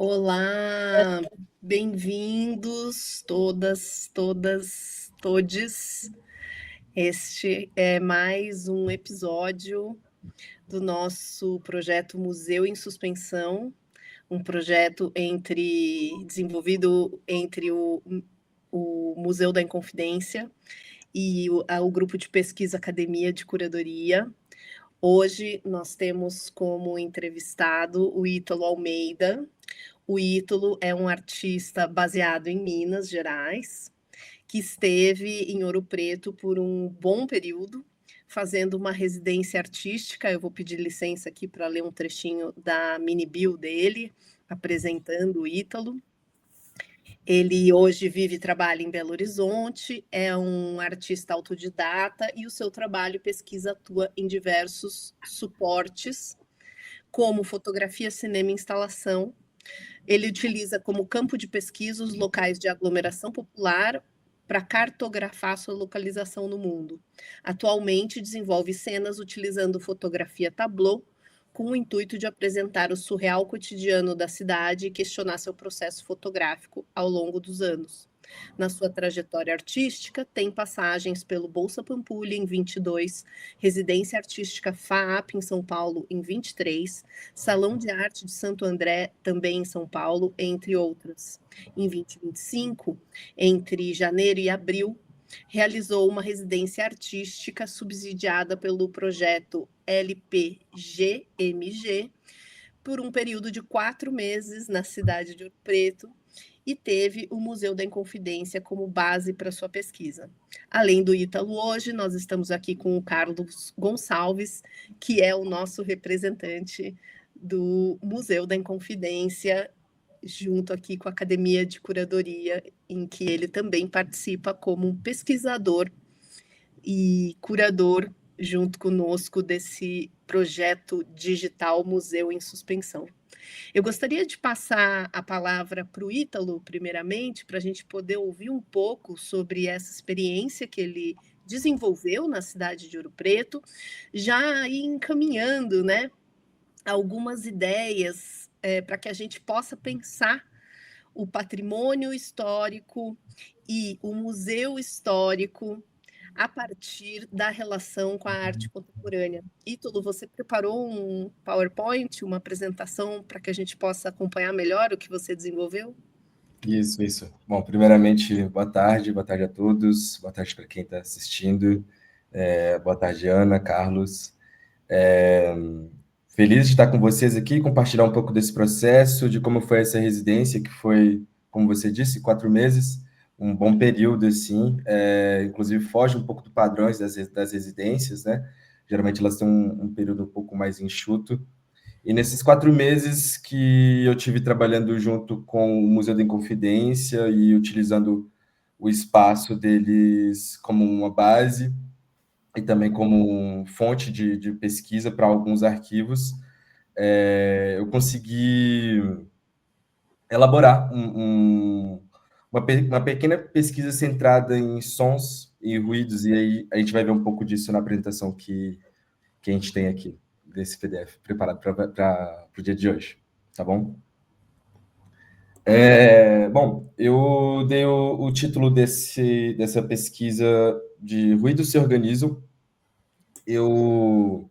Olá, bem-vindos todes. Este é mais um episódio do nosso projeto Museu em Suspensão, um projeto desenvolvido entre o Museu da Inconfidência e o grupo de pesquisa Academia de Curadoria. Hoje nós temos como entrevistado o Ítalo Almeida. O Ítalo é um artista baseado em Minas Gerais, que esteve em Ouro Preto por um bom período, fazendo uma residência artística. Eu vou pedir licença aqui para ler um trechinho da mini bio dele, apresentando o Ítalo. Ele hoje vive e trabalha em Belo Horizonte, é um artista autodidata e o seu trabalho e pesquisa atua em diversos suportes, como fotografia, cinema e instalação. Ele utiliza como campo de pesquisa os locais de aglomeração popular para cartografar sua localização no mundo. Atualmente desenvolve cenas utilizando fotografia tableau, com o intuito de apresentar o surreal cotidiano da cidade e questionar seu processo fotográfico ao longo dos anos. Na sua trajetória artística, tem passagens pelo Bolsa Pampulha em 22, Residência Artística FAAP em São Paulo em 23, Salão de Arte de Santo André também em São Paulo, entre outras. Em 2025, entre janeiro e abril, realizou uma residência artística subsidiada pelo projeto LPGMG por um período de 4 meses na cidade de Ouro Preto e teve o Museu da Inconfidência como base para sua pesquisa. Além do Ítalo, hoje nós estamos aqui com o Carlos Gonçalves, que é o nosso representante do Museu da Inconfidência, junto aqui com a Academia de Curadoria, em que ele também participa como um pesquisador e curador junto conosco desse projeto digital Museu em Suspensão. Eu gostaria de passar a palavra para o Ítalo, primeiramente, para a gente poder ouvir um pouco sobre essa experiência que ele desenvolveu na cidade de Ouro Preto, já encaminhando, né, algumas ideias para que a gente possa pensar o patrimônio histórico e o museu histórico a partir da relação com a arte contemporânea. Ítalo, você preparou um PowerPoint, uma apresentação para que a gente possa acompanhar melhor o que você desenvolveu? Isso. Bom, primeiramente, boa tarde a todos, boa tarde para quem está assistindo, boa tarde, Ana, Carlos. Feliz de estar com vocês aqui, compartilhar um pouco desse processo, de como foi essa residência, que foi, como você disse, 4 meses, um bom período, assim, inclusive foge um pouco do padrões das residências, né? Geralmente elas têm um período um pouco mais enxuto. E nesses 4 meses que eu tive trabalhando junto com o Museu da Inconfidência e utilizando o espaço deles como uma base e também como fonte de pesquisa para alguns arquivos, eu consegui elaborar uma pequena pesquisa centrada em sons e ruídos, e aí a gente vai ver um pouco disso na apresentação que a gente tem aqui, desse PDF, preparado para o dia de hoje, tá bom? Bom, eu dei o título dessa pesquisa de Ruídos se Organizam. Eu,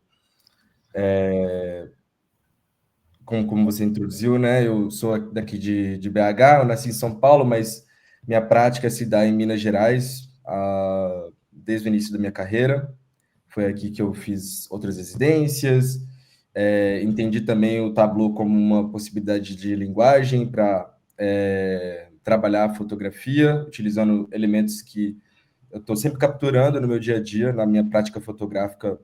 como você introduziu, né, eu sou daqui de BH, eu nasci em São Paulo, mas minha prática se dá em Minas Gerais, desde o início da minha carreira. Foi aqui que eu fiz outras residências, entendi também o Tableau como uma possibilidade de linguagem para trabalhar a fotografia, utilizando elementos que eu estou sempre capturando no meu dia a dia, na minha prática fotográfica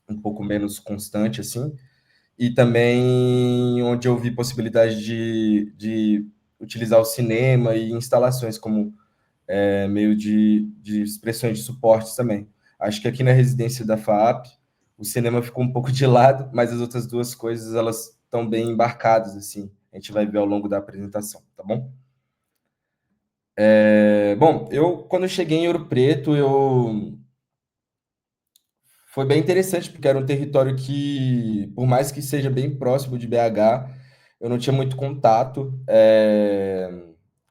um pouco menos constante, assim, e também onde eu vi possibilidade de utilizar o cinema e instalações como meio de expressões de suportes também. Acho que aqui na residência da FAAP, o cinema ficou um pouco de lado, mas as outras duas coisas, elas estão bem embarcadas, assim. A gente vai ver ao longo da apresentação, tá bom? Bom, quando eu cheguei em Ouro Preto, foi bem interessante, porque era um território que, por mais que seja bem próximo de BH, eu não tinha muito contato.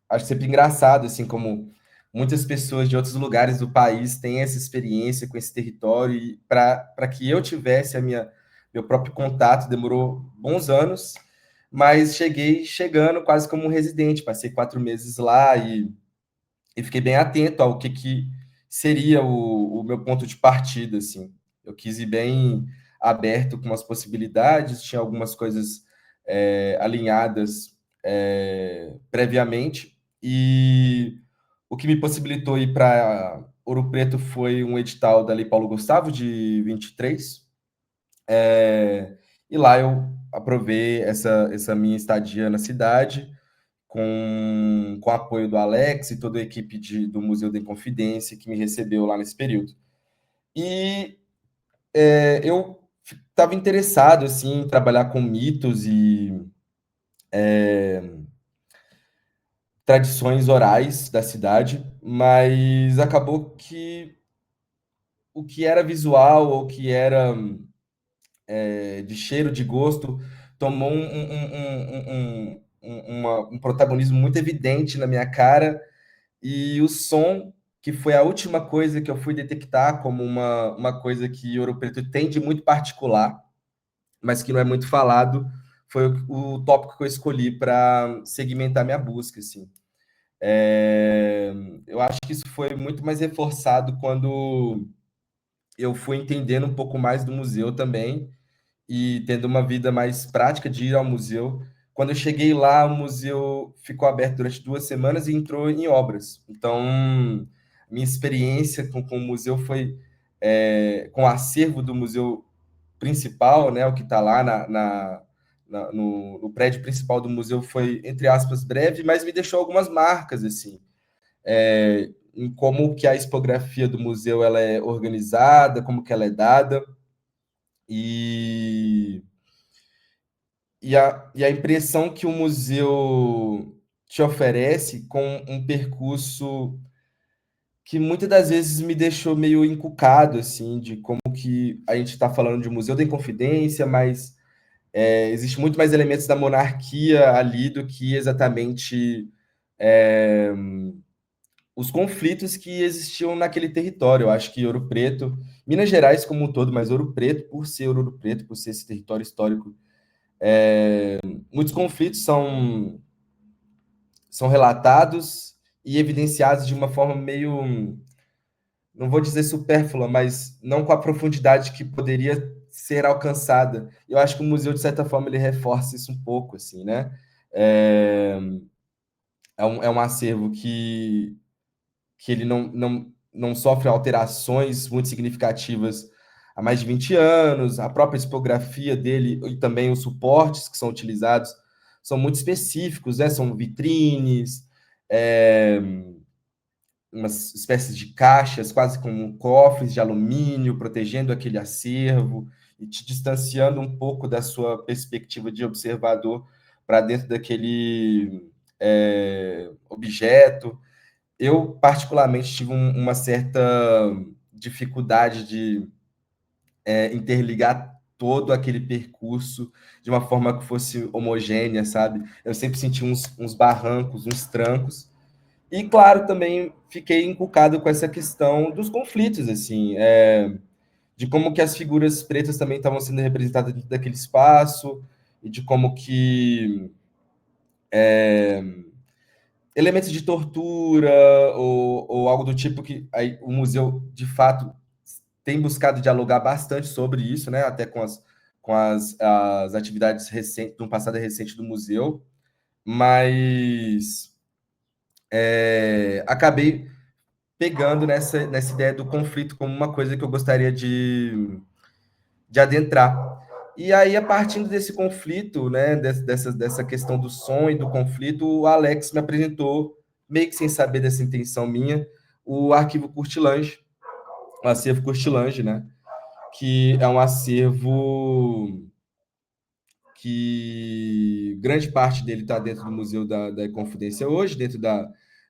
Acho sempre engraçado, assim, como muitas pessoas de outros lugares do país têm essa experiência com esse território, e para que eu tivesse meu próprio contato, demorou bons anos, mas cheguei chegando quase como um residente, passei 4 meses lá e fiquei bem atento ao que seria o meu ponto de partida, assim. Eu quis ir bem aberto com as possibilidades, tinha algumas coisas alinhadas previamente, e o que me possibilitou ir para Ouro Preto foi um edital da Lei Paulo Gustavo, de 23, e lá eu aprovei essa minha estadia na cidade, com o apoio do Alex e toda a equipe do Museu da Inconfidência que me recebeu lá nesse período. E eu estava interessado assim, em trabalhar com mitos e tradições orais da cidade, mas acabou que o que era visual ou que era de cheiro, de gosto, tomou um protagonismo muito evidente na minha cara. E o som, que foi a última coisa que eu fui detectar como uma coisa que Ouro Preto tem de muito particular, mas que não é muito falado, foi o tópico que eu escolhi para segmentar minha busca, assim. Eu acho que isso foi muito mais reforçado quando eu fui entendendo um pouco mais do museu também, e tendo uma vida mais prática de ir ao museu. Quando eu cheguei lá, o museu ficou aberto durante 2 semanas e entrou em obras. Então, minha experiência com o museu foi com o acervo do museu principal, né, o que está lá no prédio principal do museu, foi, entre aspas, breve, mas me deixou algumas marcas, assim, em como que a expografia do museu ela é organizada, como que ela é dada, e a impressão que o museu te oferece com um percurso que muitas das vezes me deixou meio encucado, assim, de como que a gente está falando de Museu da Inconfidência, mas existe muito mais elementos da monarquia ali do que exatamente é, os conflitos que existiam naquele território. Eu acho que Ouro Preto, Minas Gerais como um todo, mas Ouro Preto, por ser Ouro Preto, por ser esse território histórico, muitos conflitos são relatados e evidenciados de uma forma meio, não vou dizer supérflua, mas não com a profundidade que poderia ser alcançada. Eu acho que o museu, de certa forma, ele reforça isso um pouco, assim, né? É, é um acervo que ele não sofre alterações muito significativas há mais de 20 anos, a própria tipografia dele e também os suportes que são utilizados são muito específicos, né? São vitrines, é, umas espécies de caixas, quase como cofres de alumínio, protegendo aquele acervo e te distanciando um pouco da sua perspectiva de observador para dentro daquele objeto. Eu, particularmente, tive uma certa dificuldade de interligar todo aquele percurso de uma forma que fosse homogênea, sabe? Eu sempre senti uns barrancos, uns trancos. E, claro, também fiquei encucado com essa questão dos conflitos, assim, de como que as figuras pretas também estavam sendo representadas dentro daquele espaço, e de como que elementos de tortura ou algo do tipo que aí, o museu, de fato, tem buscado dialogar bastante sobre isso, né? Até com as atividades recentes, do passado recente do museu, mas acabei pegando nessa ideia do conflito como uma coisa que eu gostaria de adentrar. E aí, a partir desse conflito, né, dessa questão do som e do conflito, o Alex me apresentou, meio que sem saber dessa intenção minha, o arquivo Curtilange, o acervo Curtilange, né, que é um acervo que grande parte dele está dentro do Museu da Inconfidência hoje, dentro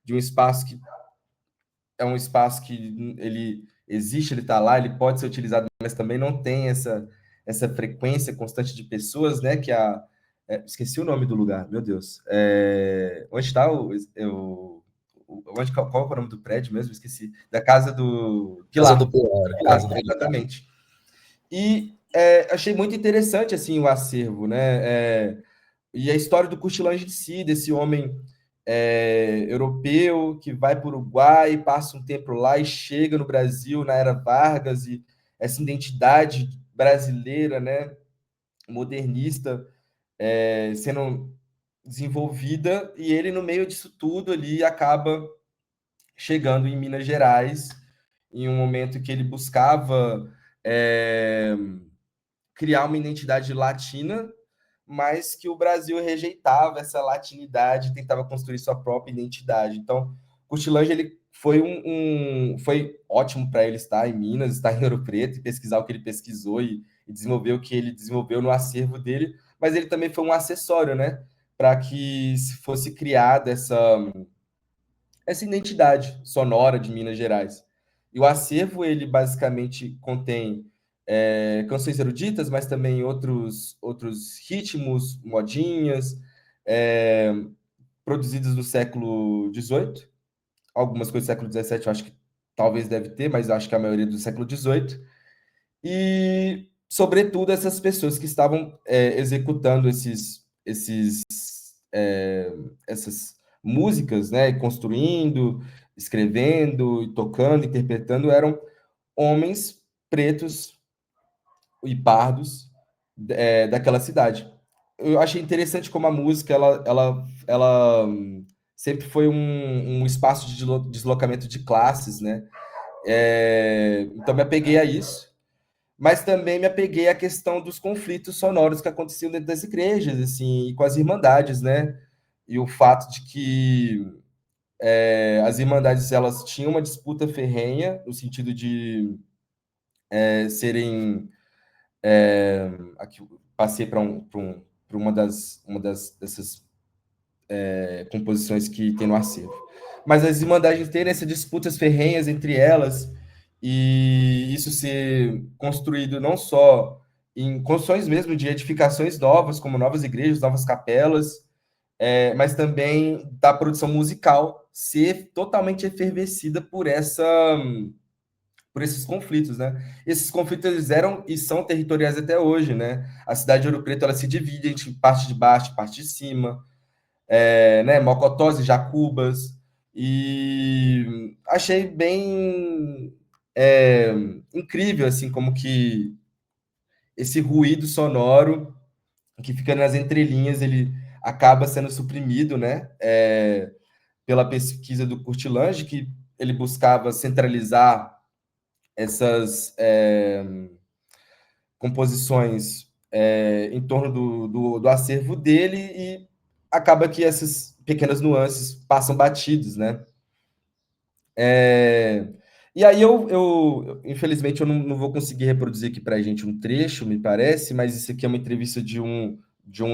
de um espaço que é um espaço que ele existe, ele está lá, ele pode ser utilizado, mas também não tem essa frequência constante de pessoas, né, esqueci o nome do lugar, meu Deus. Onde está qual é o nome do prédio mesmo? Esqueci. Da casa do Casa Pilar. do Pilar, Pilar, Casa do Pilar. exatamente. E achei muito interessante assim o acervo, né? E a história do Courtelange de si, desse homem europeu que vai para o Uruguai, passa um tempo lá e chega no Brasil na era Vargas, e essa identidade brasileira, né, modernista, sendo desenvolvida, e ele, no meio disso tudo ali, acaba chegando em Minas Gerais, em um momento que ele buscava criar uma identidade latina, mas que o Brasil rejeitava essa latinidade, tentava construir sua própria identidade. Então, Courtelange, ele foi ótimo para ele estar em Minas, estar em Ouro Preto e pesquisar o que ele pesquisou e desenvolver o que ele desenvolveu no acervo dele, mas ele também foi um acessório, né, para que fosse criada essa identidade sonora de Minas Gerais. E o acervo, ele basicamente contém canções eruditas, mas também outros ritmos, modinhas, é, produzidas no século XVIII. Algumas coisas do século XVII eu acho que talvez deve ter, mas acho que a maioria do século XVIII. E, sobretudo, essas pessoas que estavam executando essas músicas, né, construindo, escrevendo, tocando, interpretando, eram homens pretos e pardos daquela cidade. Eu achei interessante como a música ela sempre foi um espaço de deslocamento de classes, né? Então me apeguei a isso, mas também me apeguei à questão dos conflitos sonoros que aconteciam dentro das igrejas, assim, e com as irmandades, né? E o fato de que as irmandades elas tinham uma disputa ferrenha no sentido de serem aqui passei para dessas composições que tem no acervo. Mas as irmandades terem essas disputas ferrenhas entre elas e isso ser construído não só em construções mesmo de edificações novas, como novas igrejas, novas capelas, mas também da produção musical ser totalmente efervescida por esses conflitos, né? Esses conflitos eles eram e são territoriais até hoje, né? A cidade de Ouro Preto ela se divide entre parte de baixo e parte de cima, né? Mocotós e Jacubas, e achei bem incrível assim como que esse ruído sonoro que fica nas entrelinhas ele acaba sendo suprimido, né? Pela pesquisa do Courtelange, que ele buscava centralizar essas composições em torno do acervo dele e acaba que essas pequenas nuances passam batidos, né? E aí infelizmente, eu não vou conseguir reproduzir aqui para a gente um trecho, me parece, mas isso aqui é uma entrevista de um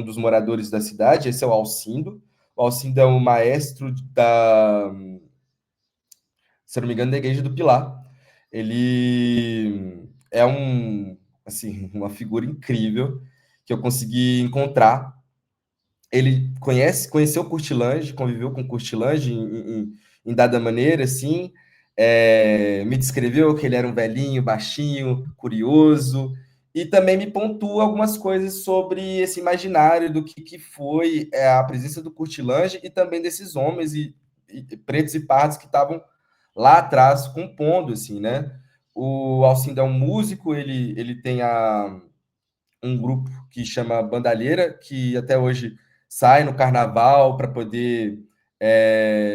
dos moradores da cidade, esse é o Alcindo. O Alcindo é um maestro se eu não me engano, da Igreja do Pilar. Ele é assim, uma figura incrível que eu consegui encontrar. Ele conheceu Courtelange, conviveu com Courtelange em dada maneira, assim. Me descreveu que ele era um velhinho, baixinho, curioso, e também me pontua algumas coisas sobre esse imaginário do que foi a presença do Courtelange e também desses homens e pretos e pardos que estavam lá atrás compondo, assim, né? O Alcindo é um músico, ele tem um grupo que chama Bandalheira, que até hoje sai no carnaval para poder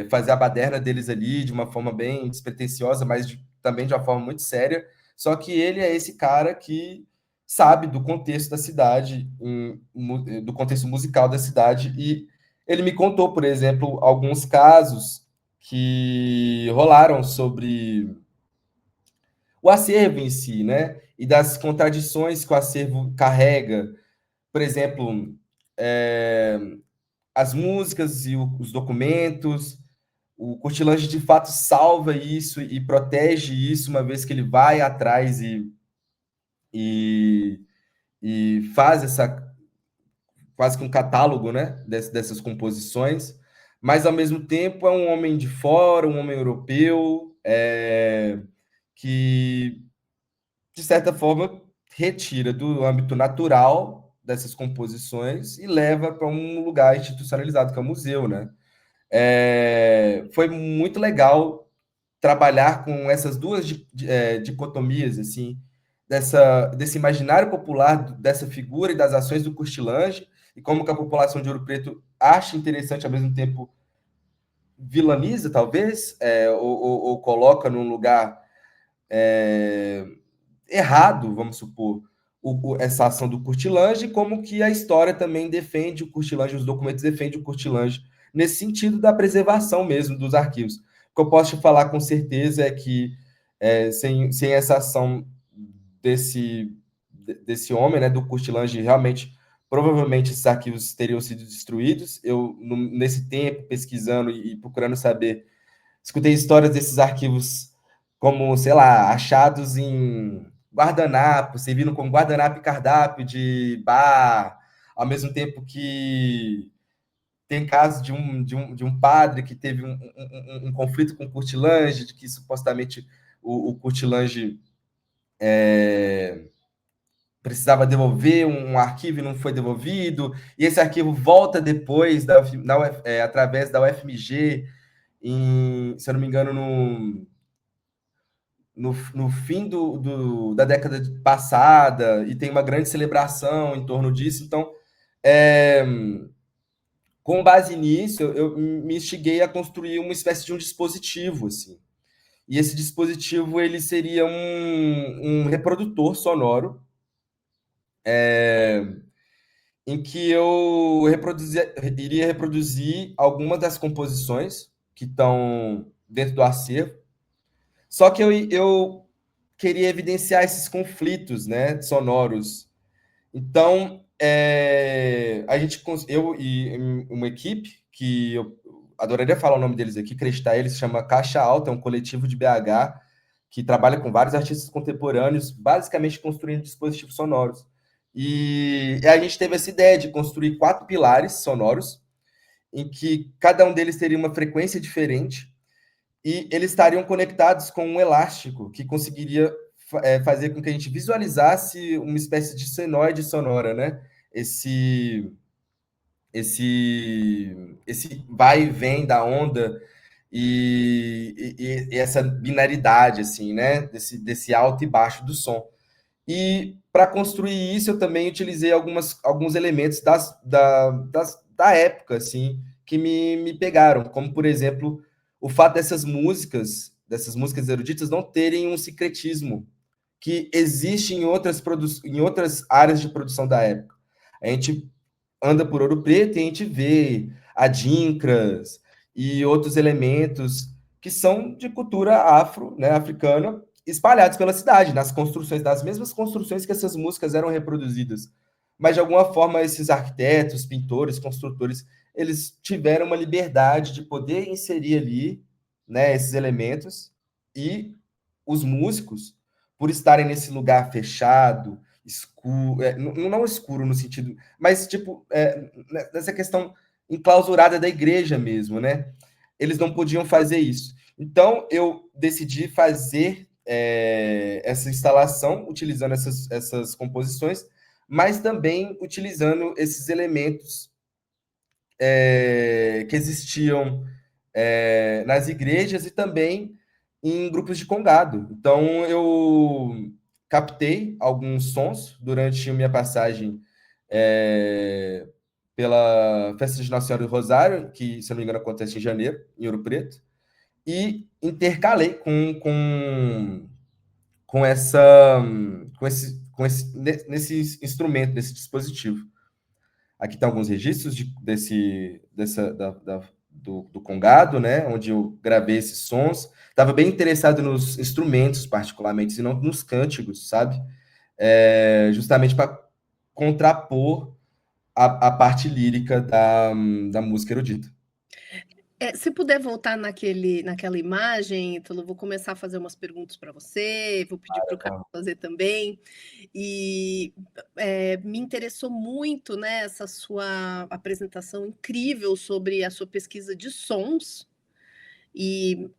fazer a baderna deles ali de uma forma bem despretensiosa, mas também de uma forma muito séria. Só que ele é esse cara que sabe do contexto da cidade, do contexto musical da cidade, e ele me contou, por exemplo, alguns casos que rolaram sobre o acervo em si, né? E das contradições que o acervo carrega. Por exemplo, as músicas e os documentos. O Courtelange, de fato, salva isso e protege isso, uma vez que ele vai atrás e faz quase que um catálogo, né, dessas composições, mas ao mesmo tempo é um homem de fora, um homem europeu, que de certa forma retira do âmbito natural dessas composições e leva para um lugar institucionalizado que é o museu, né? Foi muito legal trabalhar com essas duas dicotomias, assim, desse imaginário popular, dessa figura e das ações do Courtelange, e como que a população de Ouro Preto acha interessante, ao mesmo tempo vilaniza, talvez, ou coloca num lugar errado, vamos supor, essa ação do Courtelange, como que a história também defende o Courtelange, os documentos defendem o Courtelange, nesse sentido da preservação mesmo dos arquivos. O que eu posso te falar com certeza é que sem essa ação desse homem, né, do Courtelange, realmente, provavelmente esses arquivos teriam sido destruídos. Eu, nesse tempo, pesquisando e procurando saber, escutei histórias desses arquivos como, sei lá, achados em guardanapo, servindo como guardanapo e cardápio de bar, ao mesmo tempo que tem casos de um padre que teve um conflito com o Courtelange, de que supostamente o Courtelange precisava devolver um arquivo e não foi devolvido, e esse arquivo volta depois através da UFMG, se eu não me engano, no fim da década passada, e tem uma grande celebração em torno disso. Então, é, com base nisso, eu me instiguei a construir uma espécie de um dispositivo, assim. E esse dispositivo ele seria um reprodutor sonoro, em que eu iria reproduzir algumas das composições que estão dentro do acervo. Só que eu queria evidenciar esses conflitos, né, sonoros. Então, eu e uma equipe, que eu adoraria falar o nome deles aqui, acreditar eles, se chama Caixa Alta, é um coletivo de BH que trabalha com vários artistas contemporâneos, basicamente construindo dispositivos sonoros. E a gente teve essa ideia de construir 4 pilares sonoros, em que cada um deles teria uma frequência diferente, e eles estariam conectados com um elástico que conseguiria fazer com que a gente visualizasse uma espécie de senoide sonora, né? Esse, esse vai e vem da onda e essa binaridade, assim, né? Desse alto e baixo do som. E para construir isso, eu também utilizei alguns elementos da época, assim, que me pegaram, como, por exemplo, o fato dessas músicas eruditas, não terem um sincretismo que existe em outras áreas de produção da época. A gente anda por Ouro Preto e a gente vê adinkras e outros elementos que são de cultura afro, né, africana, espalhados pela cidade, nas construções, das mesmas construções que essas músicas eram reproduzidas. Mas, de alguma forma, esses arquitetos, pintores, construtores, eles tiveram uma liberdade de poder inserir ali, né, esses elementos, e os músicos, por estarem nesse lugar fechado, escuro, não escuro no sentido, mas tipo, nessa questão enclausurada da igreja mesmo, né? Eles não podiam fazer isso. Então, eu decidi fazer essa instalação utilizando essas composições, mas também utilizando esses elementos que existiam nas igrejas e também em grupos de congado. Então, eu captei alguns sons durante minha passagem pela Festa de Nossa Senhora do Rosário, que, se não me engano, acontece em janeiro, em Ouro Preto, e intercalei com nesse instrumento, desse dispositivo. Aqui tem alguns registros do Congado, né, onde eu gravei esses sons. Estava bem interessado nos instrumentos, particularmente, e não nos cânticos, sabe? Justamente para contrapor a parte lírica da música erudita. Se puder voltar naquela imagem, Ítalo, eu vou começar a fazer umas perguntas para você, vou pedir para o Carlos fazer também. E me interessou muito, né, essa sua apresentação incrível sobre a sua pesquisa de sons e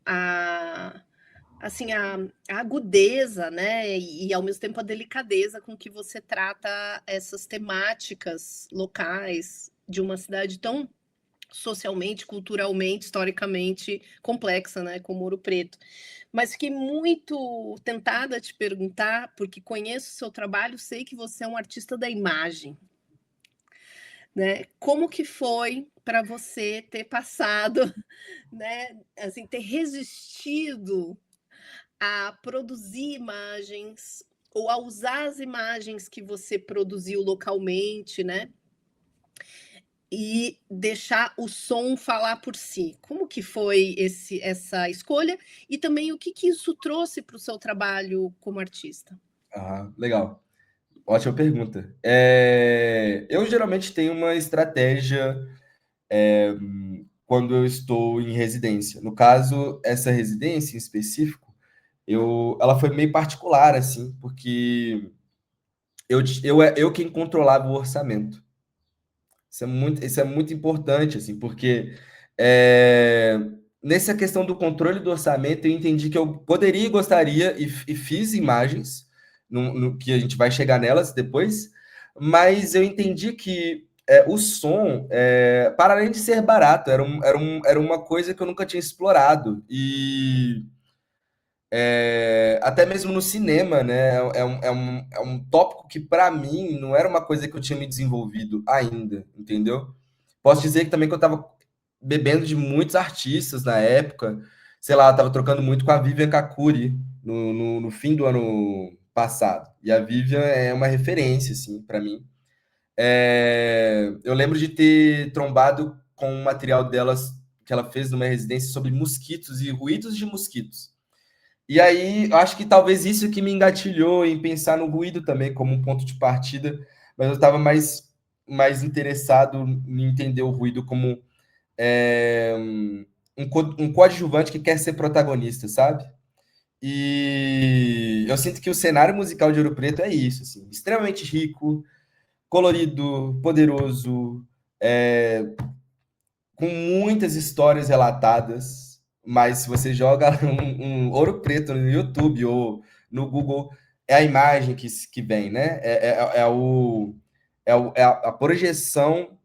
assim, a agudeza, né, e ao mesmo tempo a delicadeza com que você trata essas temáticas locais de uma cidade tão socialmente, culturalmente, historicamente complexa, né, como Ouro Preto. Mas fiquei muito tentada a te perguntar, porque conheço o seu trabalho, sei que você é um artista da imagem, né? Como que foi para você ter passado, né, assim, ter resistido a produzir imagens ou a usar as imagens que você produziu localmente, né? E deixar o som falar por si. Como que foi essa escolha? E também o que isso trouxe para o seu trabalho como artista? Legal. Ótima pergunta. Eu geralmente tenho uma estratégia quando eu estou em residência. No caso, essa residência em específico, ela foi meio particular, assim, porque eu quem controlava o orçamento. Isso é muito importante, assim, porque é, nessa questão do controle do orçamento, eu entendi que eu poderia e gostaria, e fiz imagens, que a gente vai chegar nelas depois, mas eu entendi que o som, para além de ser barato, era uma coisa que eu nunca tinha explorado. E até mesmo no cinema, né? É um tópico que, para mim, não era uma coisa que eu tinha me desenvolvido ainda, entendeu? Posso dizer que também que eu estava bebendo de muitos artistas na época. Sei lá, eu tava trocando muito com a Vivian Kakuri no fim do ano passado. E a Vivian é uma referência, assim, para mim. Eu lembro de ter trombado com um material delas que ela fez numa residência sobre mosquitos e ruídos de mosquitos. E aí, eu acho que talvez isso que me engatilhou em pensar no ruído também como um ponto de partida, mas eu estava mais interessado em entender o ruído como um coadjuvante que quer ser protagonista, sabe? E eu sinto que o cenário musical de Ouro Preto é isso, assim, extremamente rico, colorido, poderoso, com muitas histórias relatadas, mas se você joga um Ouro Preto no YouTube ou no Google, é a imagem que vem, né? A projeção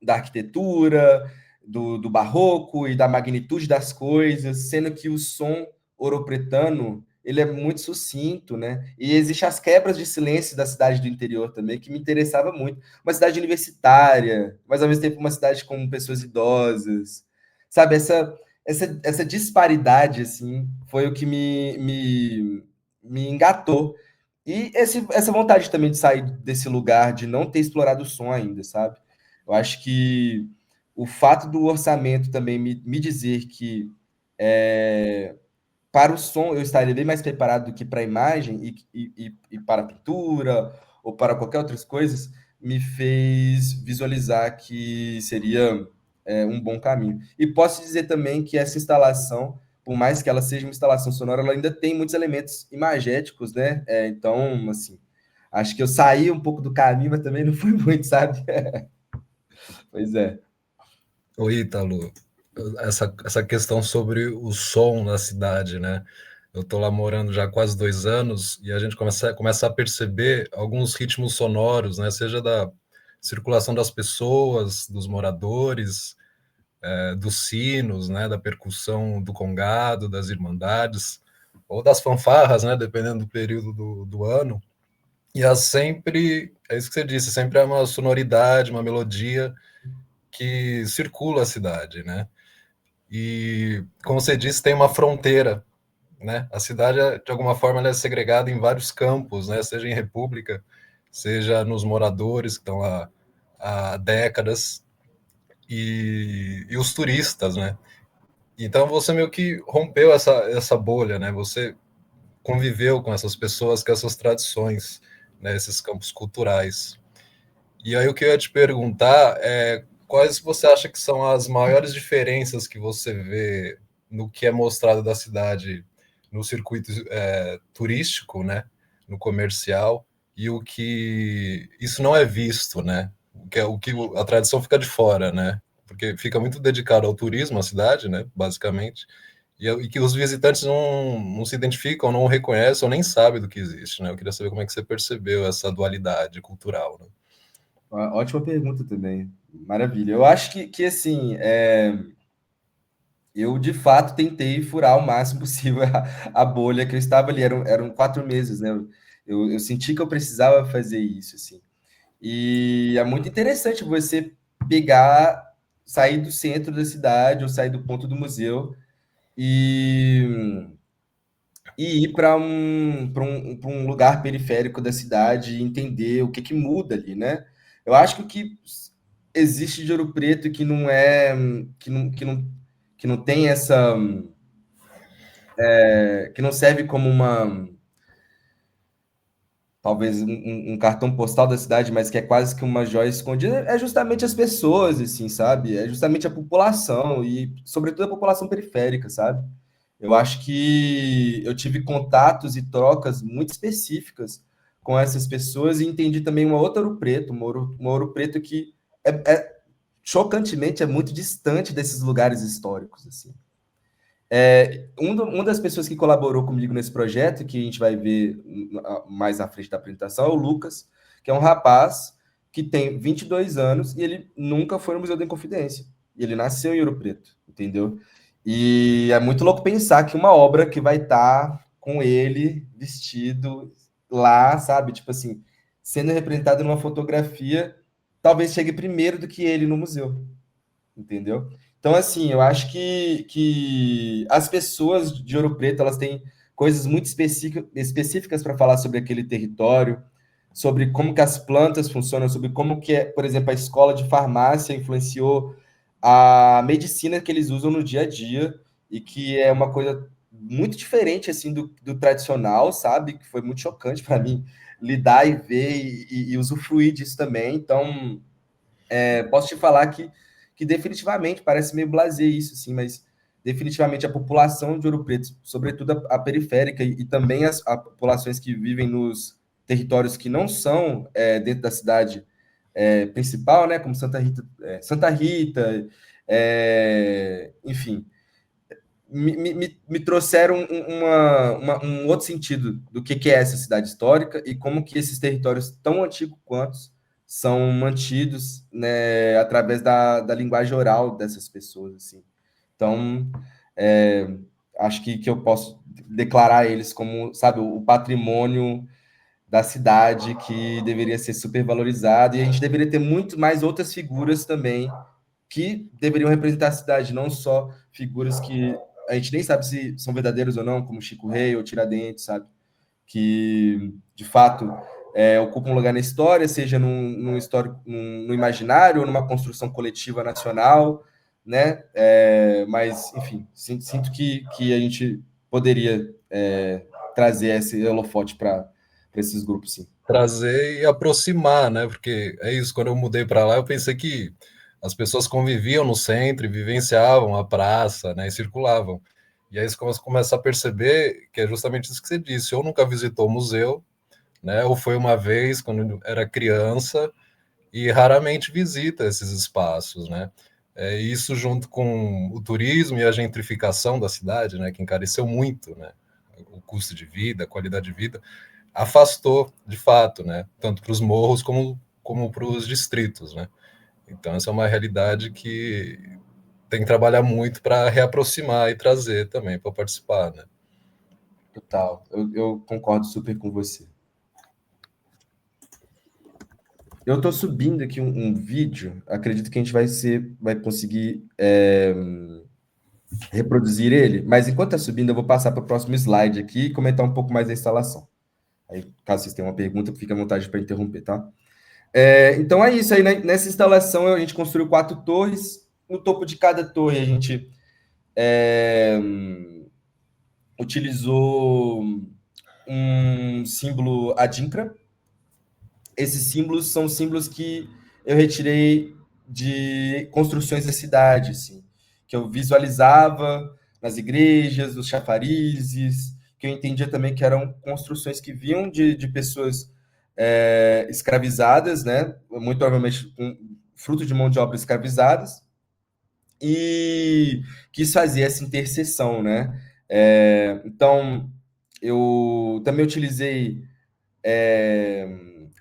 da arquitetura, do barroco e da magnitude das coisas, sendo que o som ouropretano ele é muito sucinto, né? E existe as quebras de silêncio da cidade do interior também, que me interessava muito. Uma cidade universitária, mas ao mesmo tempo uma cidade com pessoas idosas. Sabe, essa disparidade, assim, foi o que me engatou. E essa vontade também de sair desse lugar, de não ter explorado o som ainda, sabe? Eu acho que o fato do orçamento também me dizer que para o som eu estaria bem mais preparado do que para a imagem e para a pintura ou para qualquer outras coisas, me fez visualizar que seria um bom caminho. E posso dizer também que essa instalação, por mais que ela seja uma instalação sonora, ela ainda tem muitos elementos imagéticos, né? Então, assim, acho que eu saí um pouco do caminho, mas também não foi muito, sabe? Pois é. Ô, Ítalo, essa questão sobre o som na cidade, né? Eu tô lá morando já há quase 2 anos e a gente começa a perceber alguns ritmos sonoros, né? Seja da circulação das pessoas, dos moradores, dos sinos, né? Da percussão do congado, das irmandades, ou das fanfarras, né? Dependendo do período do ano. E há sempre, é isso que você disse, sempre há uma sonoridade, uma melodia que circula a cidade, né? E, como você disse, tem uma fronteira, né? A cidade, de alguma forma, ela é segregada em vários campos, né? Seja em república, seja nos moradores que estão lá há décadas e os turistas, né? Então você meio que rompeu essa bolha, né? Você conviveu com essas pessoas, com essas tradições, né? Esses campos culturais. E aí o que eu ia te perguntar é quais você acha que são as maiores diferenças que você vê no que é mostrado da cidade no circuito turístico, né, no comercial, e o que isso não é visto, né? O que a tradição fica de fora, né? Porque fica muito dedicado ao turismo, a cidade, né, basicamente, e que os visitantes não se identificam, não reconhecem ou nem sabem do que existe, né? Eu queria saber como é que você percebeu essa dualidade cultural, né? Ótima pergunta também. Maravilha. Eu acho que assim, eu de fato tentei furar o máximo possível a bolha que eu estava ali. Eram 4 meses, né? Eu senti que eu precisava fazer isso, assim. E é muito interessante você pegar, sair do centro da cidade ou sair do ponto do museu e, e ir para um lugar periférico da cidade e entender o que muda ali, né? Eu acho que o que existe de Ouro Preto que não é que não tem essa que não serve como uma talvez um cartão postal da cidade, mas que é quase que uma joia escondida, é justamente as pessoas, assim, sabe? É justamente a população e, sobretudo, a população periférica, sabe? Eu acho que eu tive contatos e trocas muito específicas com essas pessoas e entendi também uma outra Ouro Preto, uma Ouro Preto que chocantemente é muito distante desses lugares históricos, assim. Uma das pessoas que colaborou comigo nesse projeto, que a gente vai ver mais à frente da apresentação, é o Lucas, que é um rapaz que tem 22 anos e ele nunca foi no Museu da Inconfidência. E ele nasceu em Ouro Preto, entendeu? E é muito louco pensar que uma obra que vai estar com ele vestido lá, sabe? Tipo assim, sendo representado numa fotografia, talvez chegue primeiro do que ele no museu, entendeu? Então, assim, eu acho que as pessoas de Ouro Preto, elas têm coisas muito específicas para falar sobre aquele território, sobre como que as plantas funcionam, sobre como que, por exemplo, a escola de farmácia influenciou a medicina que eles usam no dia a dia, e que é uma coisa muito diferente, assim, do tradicional, sabe? Que foi muito chocante para mim lidar e ver e usufruir disso também. Então, posso te falar que definitivamente parece meio blasé isso, assim, mas definitivamente a população de Ouro Preto, sobretudo a periférica e também as populações que vivem nos territórios que não são dentro da cidade principal, né, como Santa Rita, enfim, me trouxeram um outro sentido do que é essa cidade histórica e como que esses territórios tão antigos quanto são mantidos, né, através da linguagem oral dessas pessoas, assim. Então, é, acho que eu posso declarar eles como, sabe, o patrimônio da cidade que deveria ser super valorizado, e a gente deveria ter muito mais outras figuras também que deveriam representar a cidade, não só figuras que a gente nem sabe se são verdadeiros ou não, como Chico Rei ou Tiradentes, sabe? Que, de fato, ocupam um lugar na história, seja no imaginário ou numa construção coletiva nacional, né? Mas, enfim, sinto que a gente poderia trazer esse holofote para esses grupos, sim. Trazer e aproximar, né? Porque é isso, quando eu mudei para lá, eu pensei que as pessoas conviviam no centro e vivenciavam a praça, né? E circulavam. E aí você começa a perceber que é justamente isso que você disse. Ou nunca visitou o museu, né? Ou foi uma vez quando era criança e raramente visita esses espaços, né? Isso junto com o turismo e a gentrificação da cidade, né? Que encareceu muito, né? O custo de vida, a qualidade de vida afastou, de fato, né? Tanto para os morros como para os distritos, né? Então, essa é uma realidade que tem que trabalhar muito para reaproximar e trazer também para participar, né? Total. Eu concordo super com você. Eu estou subindo aqui um vídeo, acredito que a gente vai conseguir reproduzir ele, mas enquanto está subindo, eu vou passar para o próximo slide aqui e comentar um pouco mais da instalação. Aí, caso vocês tenham uma pergunta, fique à vontade para interromper, tá? Então é isso aí, né? Nessa instalação a gente construiu 4 torres. No topo de cada torre a gente utilizou um símbolo adinkra. Esses símbolos são símbolos que eu retirei de construções da cidade, assim, que eu visualizava nas igrejas, nos chafarizes, que eu entendia também que eram construções que vinham de pessoas escravizadas, né? Muito provavelmente fruto de mão de obra escravizadas, e quis fazer essa interseção, né? Então, eu também utilizei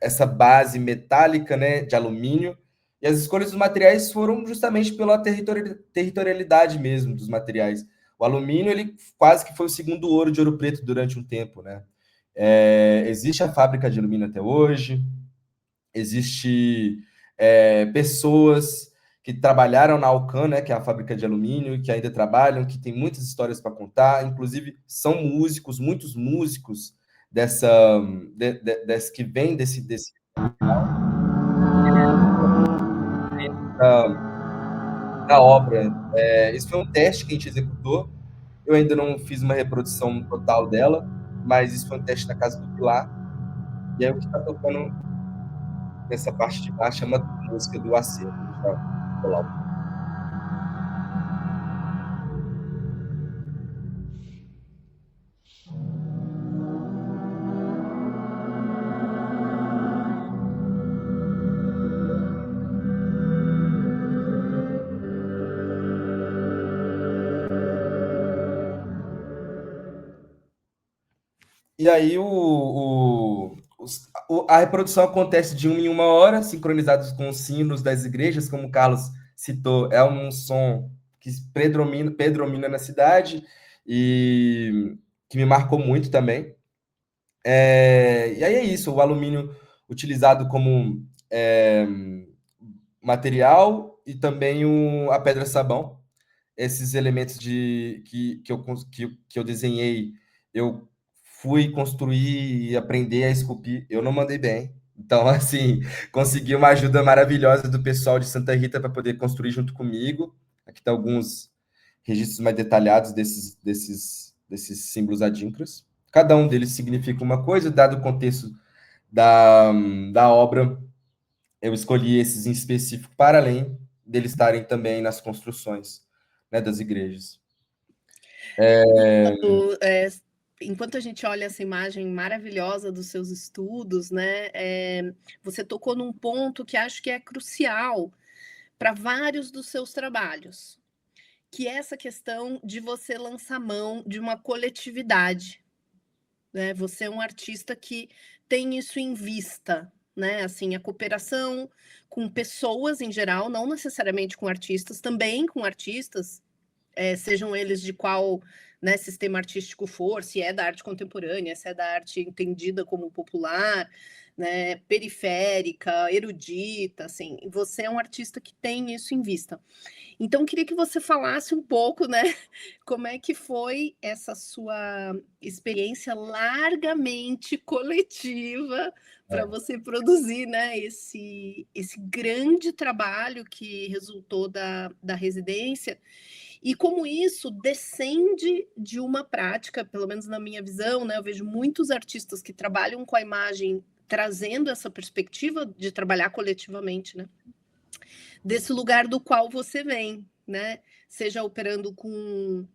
essa base metálica, né, de alumínio, e as escolhas dos materiais foram justamente pela territorialidade mesmo dos materiais. O alumínio, ele quase que foi o segundo ouro de Ouro Preto durante um tempo, né? Existe a fábrica de alumínio até hoje, existe pessoas que trabalharam na Alcan, né, que é a fábrica de alumínio, que ainda trabalham, que tem muitas histórias para contar, inclusive são músicos, muitos músicos desse que vem desse da obra. Esse foi um teste que a gente executou. Eu ainda não fiz uma reprodução total dela, mas isso foi um teste na casa do Pilar. E aí o que está tocando nessa parte de baixo é uma música do Acervo. Deixa eu colar. E aí a reprodução acontece de 1 em 1 hora, sincronizados com os sinos das igrejas, como o Carlos citou, é um som que predomina na cidade e que me marcou muito também. E aí é isso, o alumínio utilizado como material e também a pedra-sabão. Esses elementos que eu desenhei, eu fui construir e aprender a esculpir. Eu não mandei bem. Então, assim, consegui uma ajuda maravilhosa do pessoal de Santa Rita para poder construir junto comigo. Aqui estão alguns registros mais detalhados desses símbolos adíncros. Cada um deles significa uma coisa, dado o contexto da obra, eu escolhi esses em específico para além deles estarem também nas construções, né, das igrejas. Enquanto a gente olha essa imagem maravilhosa dos seus estudos, né, você tocou num ponto que acho que é crucial para vários dos seus trabalhos, que é essa questão de você lançar mão de uma coletividade, né? Você é um artista que tem isso em vista, né? Assim, a cooperação com pessoas em geral, não necessariamente com artistas, também com artistas, sejam eles de qual, né, sistema artístico for, se é da arte contemporânea, se é da arte entendida como popular, né, periférica, erudita, assim, você é um artista que tem isso em vista. Então, queria que você falasse um pouco, né, como é que foi essa sua experiência largamente coletiva para você produzir, né, esse grande trabalho que resultou da residência, e como isso descende de uma prática, pelo menos na minha visão, né, eu vejo muitos artistas que trabalham com a imagem trazendo essa perspectiva de trabalhar coletivamente, né? Desse lugar do qual você vem, né? Seja operando com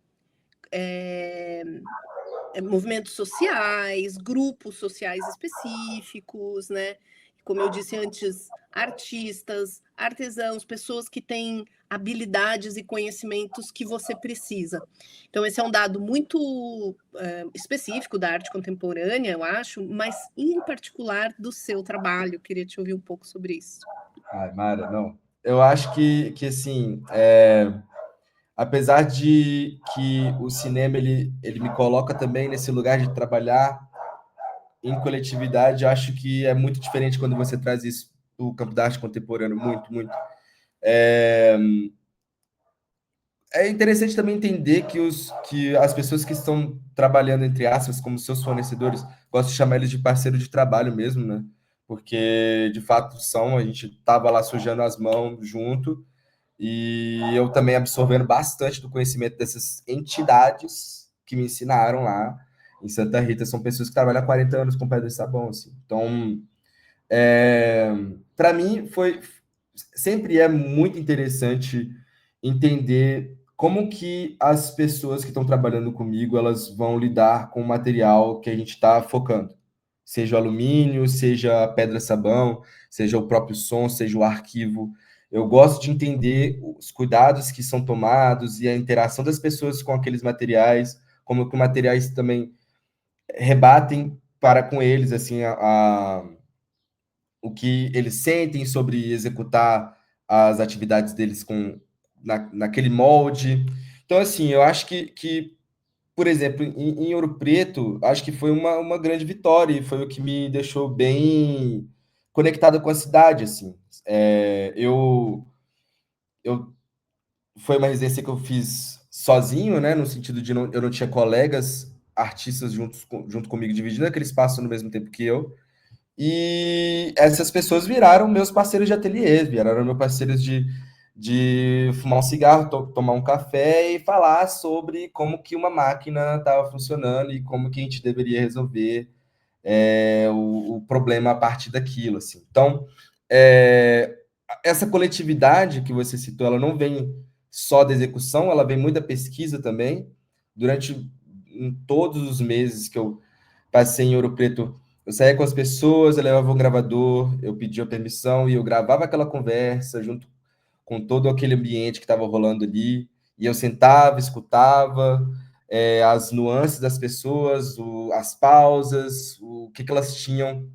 movimentos sociais, grupos sociais específicos, né? Como eu disse antes, artistas, artesãos, pessoas que têm habilidades e conhecimentos que você precisa. Então, esse é um dado muito específico da arte contemporânea, eu acho, mas em particular do seu trabalho. Eu queria te ouvir um pouco sobre isso. Ai, Mara, não. Eu acho que assim, apesar de que o cinema ele me coloca também nesse lugar de trabalhar em coletividade, eu acho que é muito diferente quando você traz isso do campo da arte contemporânea, muito, muito. É interessante também entender que as pessoas que estão trabalhando, entre aspas, como seus fornecedores, gosto de chamar eles de parceiro de trabalho mesmo, né? Porque, de fato, a gente estava lá sujando as mãos junto, e eu também absorvendo bastante do conhecimento dessas entidades que me ensinaram lá em Santa Rita. São pessoas que trabalham há 40 anos com pedra e sabão, assim. Então, para mim, sempre é muito interessante entender como que as pessoas que estão trabalhando comigo, elas vão lidar com o material que a gente está focando. Seja o alumínio, seja a pedra-sabão, seja o próprio som, seja o arquivo. Eu gosto de entender os cuidados que são tomados e a interação das pessoas com aqueles materiais, como que os materiais também rebatem para com eles, assim, o que eles sentem sobre executar as atividades deles naquele molde. Então, assim, eu acho que por exemplo, em Ouro Preto, acho que foi uma grande vitória e foi o que me deixou bem conectado com a cidade, assim. Eu foi uma residência que eu fiz sozinho, né, no sentido de eu não tinha colegas artistas junto comigo dividindo aquele espaço no mesmo tempo que eu. E essas pessoas viraram meus parceiros de ateliê, viraram meus parceiros de fumar um cigarro, tomar um café e falar sobre como que uma máquina estava funcionando e como que a gente deveria resolver o problema a partir daquilo, assim. Então, é, essa coletividade que você citou, ela não vem só da execução, ela vem muito da pesquisa também. Em todos os meses que eu passei em Ouro Preto, eu saía com as pessoas, eu levava um gravador, eu pedia permissão e eu gravava aquela conversa junto com todo aquele ambiente que estava rolando ali. E eu sentava, escutava as nuances das pessoas, as pausas, o que elas tinham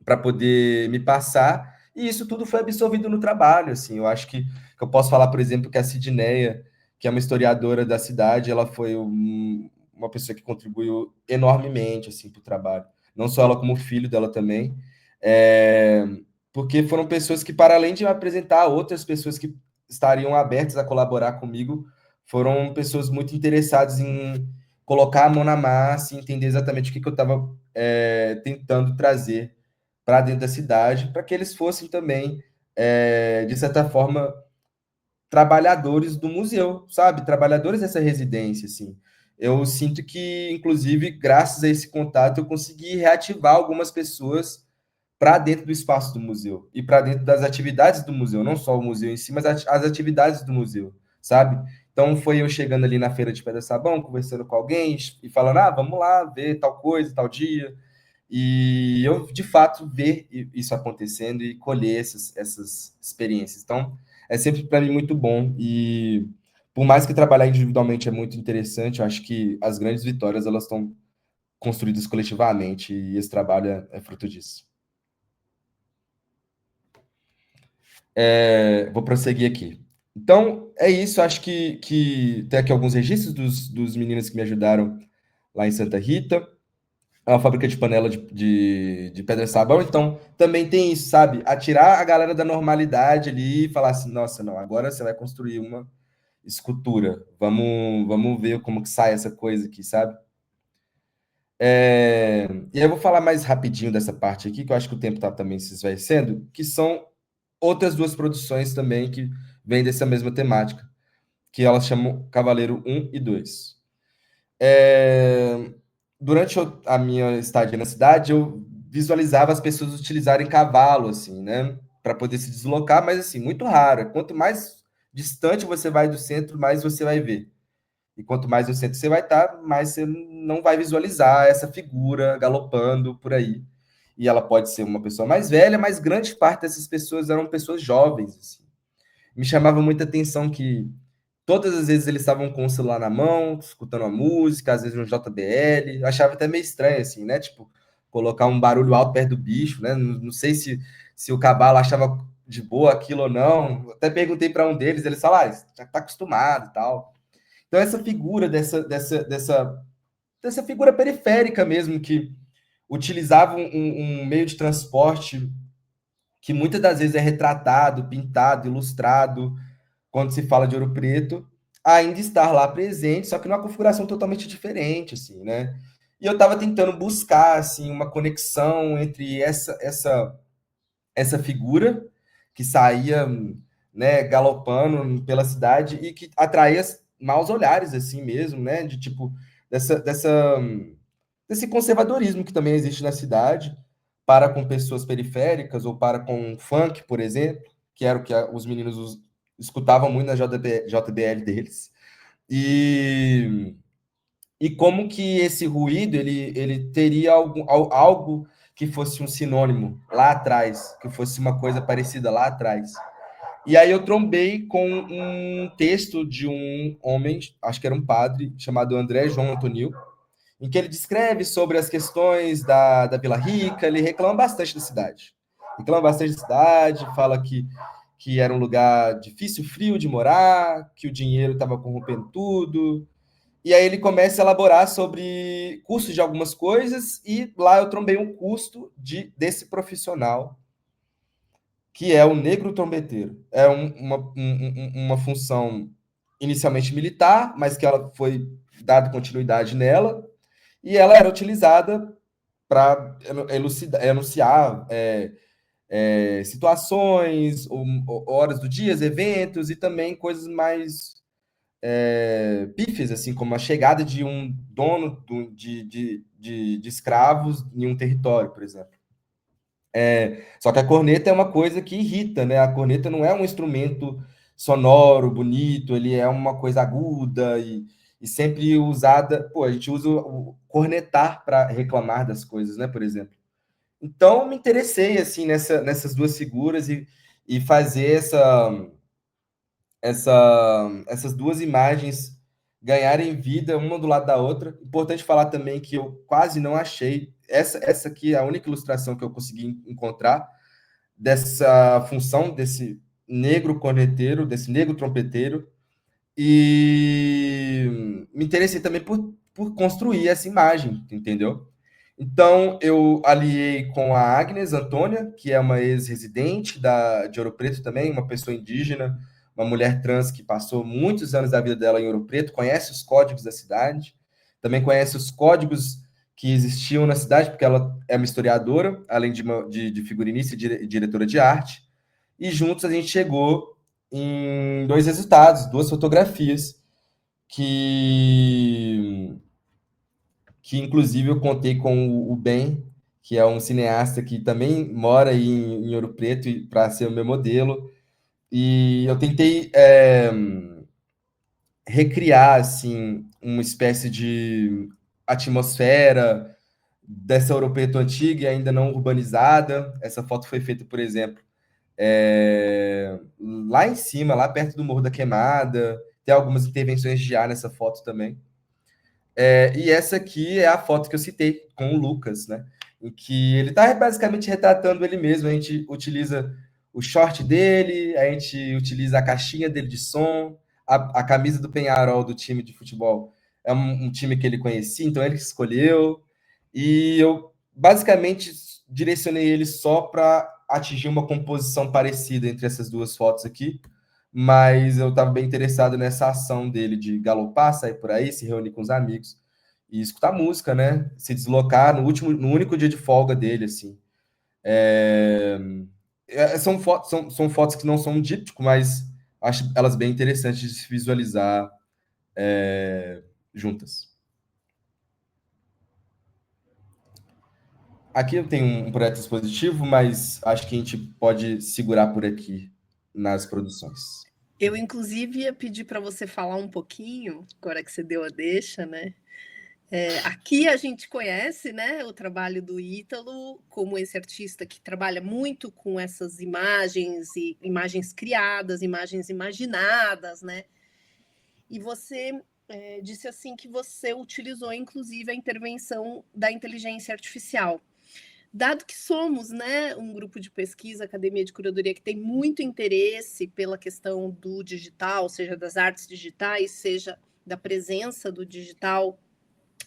para poder me passar. E isso tudo foi absorvido no trabalho. Assim, eu acho que eu posso falar, por exemplo, que a Sidneia, que é uma historiadora da cidade, ela foi uma pessoa que contribuiu enormemente assim, para o trabalho. Não só ela, como o filho dela também. É, porque foram pessoas que, para além de me apresentar outras pessoas que estariam abertas a colaborar comigo, foram pessoas muito interessadas em colocar a mão na massa e entender exatamente o que eu estava tentando trazer para dentro da cidade, para que eles fossem também, de certa forma, trabalhadores do museu, sabe? Trabalhadores dessa residência, assim. Eu sinto que, inclusive, graças a esse contato, eu consegui reativar algumas pessoas para dentro do espaço do museu e para dentro das atividades do museu, não só o museu em si, mas as atividades do museu, sabe? Então foi eu chegando ali na feira de Pedra Sabão, conversando com alguém e falando: ah, vamos lá ver tal coisa, tal dia. E eu, de fato, ver isso acontecendo e colher essas experiências. Então, é sempre para mim muito bom. E por mais que trabalhar individualmente é muito interessante, eu acho que as grandes vitórias elas estão construídas coletivamente e esse trabalho é fruto disso. Vou prosseguir aqui. Então, é isso. Acho que tem aqui alguns registros dos meninos que me ajudaram lá em Santa Rita. É uma fábrica de panela de pedra sabão, então também tem isso, sabe? Atirar a galera da normalidade ali e falar assim, nossa, não, agora você vai construir uma escultura. Vamos ver como que sai essa coisa aqui, sabe? E aí eu vou falar mais rapidinho dessa parte aqui, que eu acho que o tempo está também se esvaecendo, que são outras duas produções também que vêm dessa mesma temática, que elas chamam Cavaleiro 1 e 2. Durante a minha estadia na cidade, eu visualizava as pessoas utilizarem cavalo, assim, né, para poder se deslocar, mas assim, muito raro. Quanto mais distante você vai do centro, mais você vai ver. E quanto mais no centro você vai estar, mais você não vai visualizar essa figura galopando por aí. E ela pode ser uma pessoa mais velha, mas grande parte dessas pessoas eram pessoas jovens. Assim. Me chamava muita atenção que todas as vezes eles estavam com o celular na mão, escutando a música, às vezes um JBL. Eu achava até meio estranho, assim, né? Tipo, colocar um barulho alto perto do bicho, né? Não sei se o cavalo achava de boa aquilo ou não. Até perguntei para um deles, eles falaram, já está acostumado e tal. Então, essa figura dessa figura periférica mesmo, que utilizava um meio de transporte que muitas das vezes é retratado, pintado, ilustrado, quando se fala de Ouro Preto, ainda estar lá presente, só que numa configuração totalmente diferente, assim, né? E eu estava tentando buscar, assim, uma conexão entre essa figura que saía, né, galopando pela cidade e que atraía maus olhares, assim mesmo, né? De tipo, desse conservadorismo que também existe na cidade para com pessoas periféricas ou para com funk, por exemplo, que era o que os meninos escutavam muito na JBL deles. E como que esse ruído ele teria algo que fosse um sinônimo lá atrás, que fosse uma coisa parecida lá atrás. E aí eu trombei com um texto de um homem, acho que era um padre, chamado André João Antonil, em que ele descreve sobre as questões da Vila Rica, ele reclama bastante da cidade. Reclama bastante da cidade, fala que era um lugar difícil, frio de morar, que o dinheiro estava corrompendo tudo. E aí ele começa a elaborar sobre custos de algumas coisas, e lá eu trombei um custo desse profissional, que é o negro trombeteiro. É uma função inicialmente militar, mas que ela foi dada continuidade nela, e ela era utilizada para enunciar situações, horas do dia, eventos, e também coisas mais pífias, assim, como a chegada de um dono de escravos em um território, por exemplo. Só que a corneta é uma coisa que irrita, né? A corneta não é um instrumento sonoro, bonito, ele é uma coisa aguda e sempre usada. Pô, a gente usa o cornetar para reclamar das coisas, né? Por exemplo. Então, me interessei assim nessas duas figuras e fazer essas duas imagens ganharem vida uma do lado da outra. Importante falar também que eu quase não achei. Essa aqui é a única ilustração que eu consegui encontrar dessa função desse negro corneteiro, desse negro trompeteiro. E me interessei também por construir essa imagem, entendeu? Então, eu aliei com a Agnes Antônia, que é uma ex-residente de Ouro Preto também, uma pessoa indígena, uma mulher trans que passou muitos anos da vida dela em Ouro Preto, conhece os códigos da cidade, também conhece os códigos que existiam na cidade, porque ela é uma historiadora, além de figurinista e diretora de arte, e juntos a gente chegou em dois resultados, duas fotografias, que inclusive eu contei com o Ben, que é um cineasta que também mora aí em Ouro Preto para ser o meu modelo. E eu tentei recriar assim uma espécie de atmosfera dessa Ouro Preto antiga e ainda não urbanizada. Essa foto foi feita, por exemplo, lá em cima, lá perto do Morro da Queimada. Tem algumas intervenções de ar nessa foto também. E essa aqui é a foto que eu citei com o Lucas, né? Em que ele está basicamente retratando ele mesmo. A gente utiliza o short dele, a gente utiliza a caixinha dele de som, a camisa do Peñarol do time de futebol. É um time que ele conhecia, então ele que escolheu. E eu basicamente direcionei ele só para atingir uma composição parecida entre essas duas fotos aqui. Mas eu estava bem interessado nessa ação dele de galopar, sair por aí, se reunir com os amigos e escutar música, né? Se deslocar no único dia de folga dele, assim. São fotos que não são díptico, mas acho elas bem interessantes de se visualizar juntas. Aqui eu tenho um projeto expositivo, mas acho que a gente pode segurar por aqui nas produções. Eu, inclusive, ia pedir para você falar um pouquinho, agora que você deu a deixa, né? Aqui a gente conhece, né, o trabalho do Ítalo como esse artista que trabalha muito com essas imagens e imagens criadas, imagens imaginadas, né? E você disse assim que você utilizou, inclusive, a intervenção da inteligência artificial. Dado que somos, né, um grupo de pesquisa, academia de curadoria, que tem muito interesse pela questão do digital, seja das artes digitais, seja da presença do digital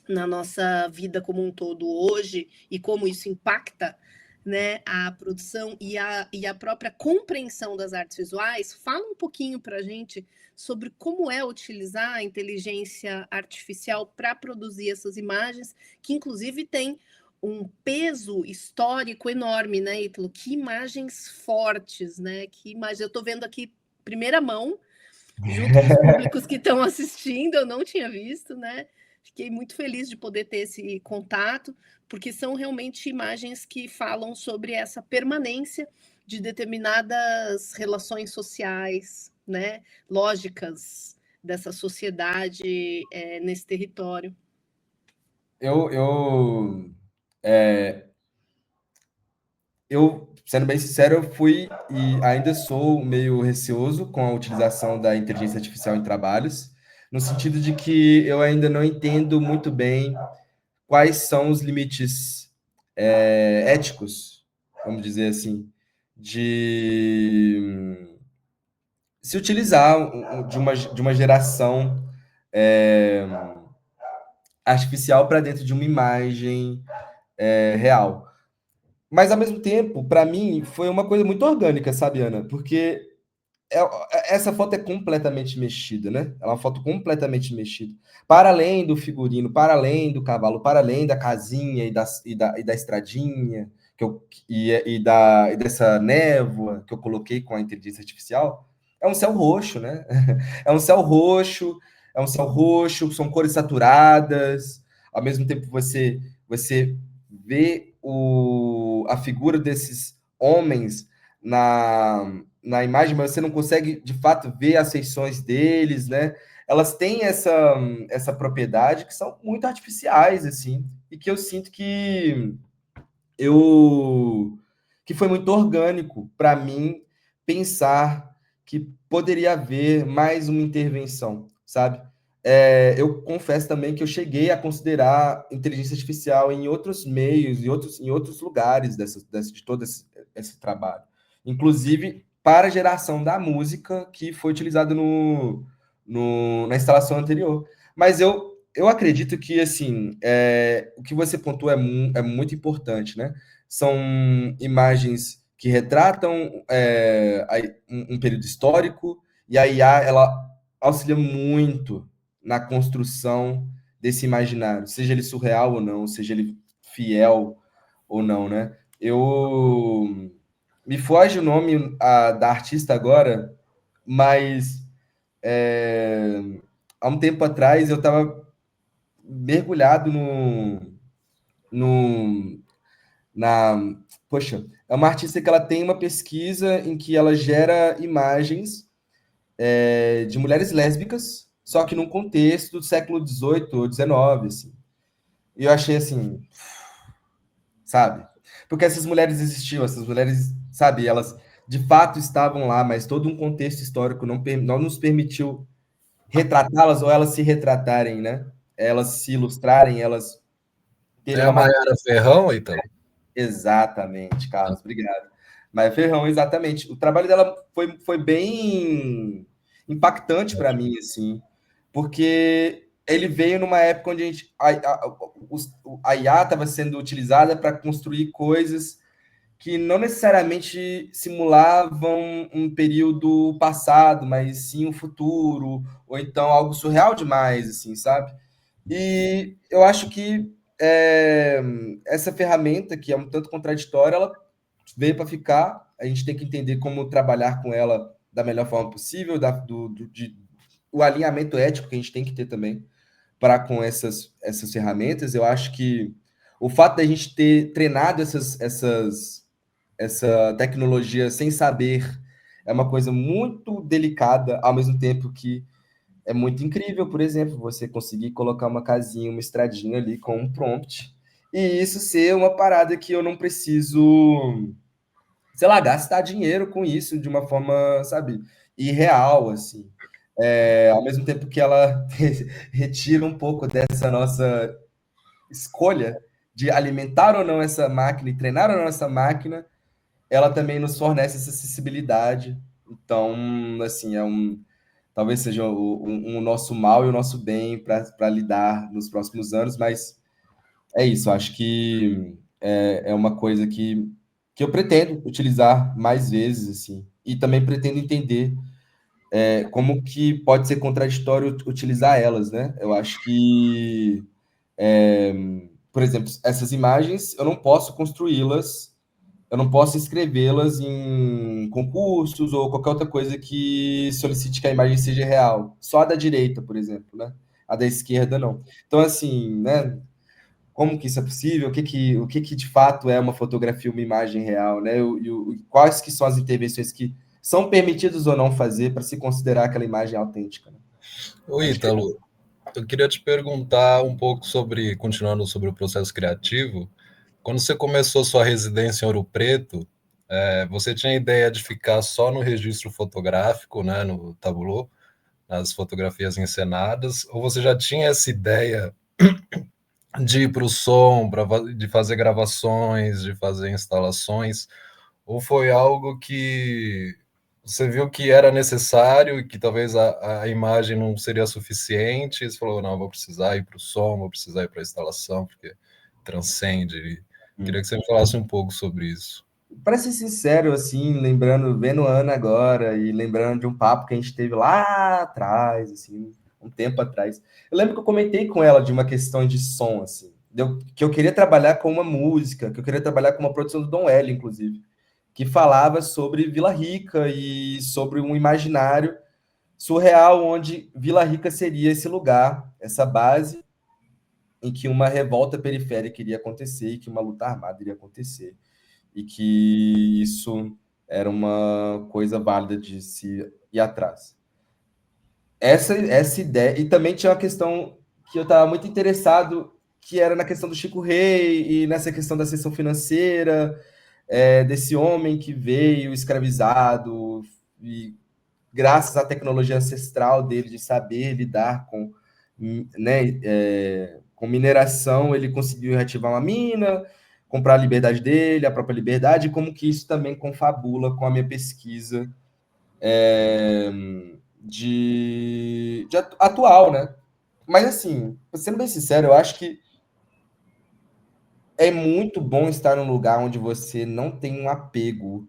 na nossa vida como um todo hoje e como isso impacta, né, a produção e a própria compreensão das artes visuais, fala um pouquinho para a gente sobre como é utilizar a inteligência artificial para produzir essas imagens, que inclusive tem um peso histórico enorme, né, Ítalo? Que imagens fortes, né? Que imagens. Eu estou vendo aqui primeira mão, junto com os públicos que estão assistindo, eu não tinha visto, né? Fiquei muito feliz de poder ter esse contato, porque são realmente imagens que falam sobre essa permanência de determinadas relações sociais, né, lógicas dessa sociedade nesse território. Sendo bem sincero, eu fui e ainda sou meio receoso com a utilização da inteligência artificial em trabalhos, no sentido de que eu ainda não entendo muito bem quais são os limites éticos, vamos dizer assim, de se utilizar de uma geração artificial para dentro de uma imagem real. Mas, ao mesmo tempo, para mim, foi uma coisa muito orgânica, sabe, Ana? Porque essa foto é completamente mexida, né? É uma foto completamente mexida. Para além do figurino, para além do cavalo, para além da casinha e da estradinha, e dessa névoa que eu coloquei com a inteligência artificial, é um céu roxo, né? É um céu roxo, são cores saturadas. Ao mesmo tempo, você vê a figura desses homens na imagem, mas você não consegue, de fato, ver as feições deles, né? Elas têm essa propriedade que são muito artificiais, assim, e que eu sinto que foi muito orgânico para mim pensar que poderia haver mais uma intervenção, sabe? Eu confesso também que eu cheguei a considerar inteligência artificial em outros meios, em outros lugares de todo esse trabalho. Inclusive para a geração da música que foi utilizada na instalação anterior. Mas eu acredito que, assim, o que você pontuou é muito importante, né? São imagens que retratam um período histórico, e a IA, ela auxilia muito na construção desse imaginário, seja ele surreal ou não, seja ele fiel ou não, né? Me foge o nome da artista agora, mas há um tempo atrás eu estava mergulhado no, na... Poxa, é uma artista que ela tem uma pesquisa em que ela gera imagens de mulheres lésbicas, só que num contexto do século XVIII ou XIX, assim. E eu achei assim, sabe? Porque essas mulheres existiam, essas mulheres, sabe, elas de fato estavam lá, mas todo um contexto histórico não nos permitiu retratá-las ou elas se retratarem, né? Elas se ilustrarem, elas É terem a uma Mayara Ferrão, então? Exatamente, Carlos, obrigado. Maia Ferrão, exatamente. O trabalho dela foi bem impactante para mim, assim, porque ele veio numa época onde a IA estava sendo utilizada para construir coisas que não necessariamente simulavam um período passado, mas sim um futuro, ou então algo surreal demais, assim, sabe? E eu acho que essa ferramenta, que é um tanto contraditória, ela veio para ficar. A gente tem que entender como trabalhar com ela da melhor forma possível, o alinhamento ético que a gente tem que ter também para com essas ferramentas. Eu acho que o fato da gente ter treinado essa tecnologia sem saber é uma coisa muito delicada, ao mesmo tempo que é muito incrível, por exemplo, você conseguir colocar uma casinha, uma estradinha ali com um prompt, e isso ser uma parada que eu não preciso, sei lá, gastar dinheiro com isso de uma forma, sabe, irreal, assim. Ao mesmo tempo que ela retira um pouco dessa nossa escolha de alimentar ou não essa máquina e treinar ou não essa máquina, ela também nos fornece essa acessibilidade. Então, assim, talvez seja o nosso mal e o nosso bem para lidar nos próximos anos, mas é isso, acho que é uma coisa que eu pretendo utilizar mais vezes, assim, e também pretendo entender como que pode ser contraditório utilizar elas, né? Eu acho que, por exemplo, essas imagens, eu não posso construí-las, eu não posso escrevê-las em concursos ou qualquer outra coisa que solicite que a imagem seja real. Só a da direita, por exemplo, né? A da esquerda, não. Então, assim, né? como que isso é possível, o que de fato é uma fotografia, uma imagem real, né? Quais que são as intervenções que são permitidas ou não fazer para se considerar aquela imagem autêntica, né? Ô, Acho que Ítalo, eu queria te perguntar um pouco sobre, continuando sobre o processo criativo, quando você começou sua residência em Ouro Preto, você tinha a ideia de ficar só no registro fotográfico, né, no tableau, nas fotografias encenadas, ou você já tinha essa ideia de ir para o som, de fazer gravações, de fazer instalações, ou foi algo que você viu que era necessário e que talvez a imagem não seria suficiente, e você falou, não, vou precisar ir para o som, vou precisar ir para a instalação, porque transcende. Queria que você me falasse um pouco sobre isso. Para ser sincero, assim, lembrando, vendo a Ana agora e lembrando de um papo que a gente teve lá atrás, assim, um tempo atrás. Eu lembro que eu comentei com ela de uma questão de som, assim, que eu queria trabalhar com uma música, que eu queria trabalhar com uma produção do Dom L, inclusive, que falava sobre Vila Rica e sobre um imaginário surreal onde Vila Rica seria esse lugar, essa base em que uma revolta periférica iria acontecer e que uma luta armada iria acontecer e que isso era uma coisa válida de se ir atrás. Essa ideia, e também tinha uma questão que eu estava muito interessado, que era na questão do Chico Rei e nessa questão da seção financeira, desse homem que veio escravizado e graças à tecnologia ancestral dele de saber lidar com, né, com mineração, ele conseguiu reativar uma mina, comprar a liberdade dele, a própria liberdade, e como que isso também confabula com a minha pesquisa de atual, né? Mas assim, sendo bem sincero, eu acho que é muito bom estar num lugar onde você não tem um apego